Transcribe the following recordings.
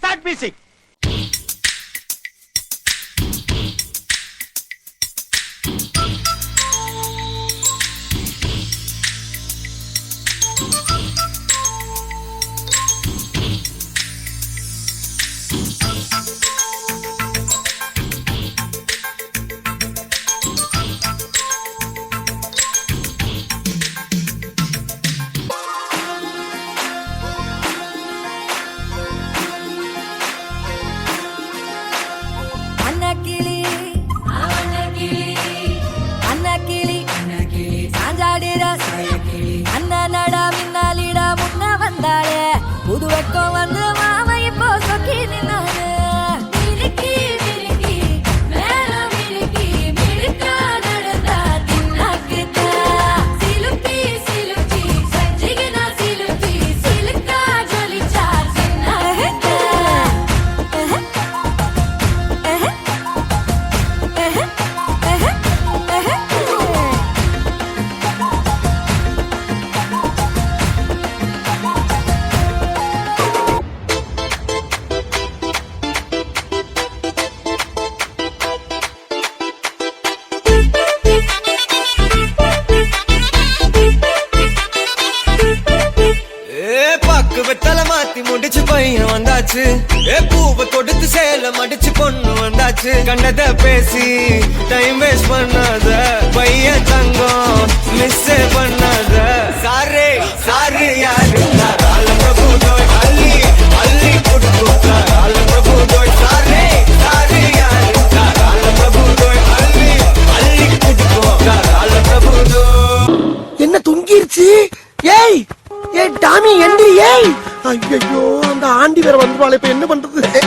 Start music. புது வெக்கம் வந்து மாமா இப்போ சொக்கி நின்னாரு. வெத்தல மாத்தி முடிச்சு பையன் வந்தாச்சு. பூவை கொடுத்து சேலம் அடிச்சு பொண்ணு வந்தாச்சு. கண்டத பேசி டைம் வேஸ்ட் பண்ணாத பையன் தங்கம் மிஸ் பண்ணாத. சாரே சாரு யாரு பிரபு தோய் அள்ளி அள்ளி கொடுத்தா பிரபு தோய். சாரே சாரு யாரு பிரபு தோய் அள்ளி அள்ளி கொடுத்தா பிரபு தோய். என்ன தொங்கிருச்சு? ஏய் ஏய் டாமி எந்திரி. ஏய் ஐயோ அந்த ஆண்டி வேற வந்துருவாளே, இப்ப என்ன பண்றது?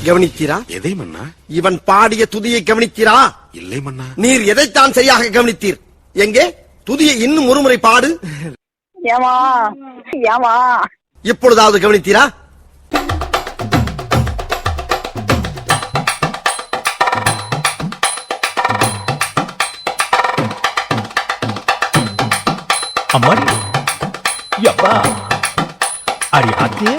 கவனித்தீரா? எதை மன்னா? இவன் பாடிய துதியை கவனித்தீரா? இல்லை மன்னா. நீர் எதைத்தான் சரியாக கவனித்தீர்? எங்கே துதியை இன்னும் ஒருமுறை பாடு. இப்பொழுதாவது கவனித்தீரா? அம்மாடி யப்பா அடி ஆத்தே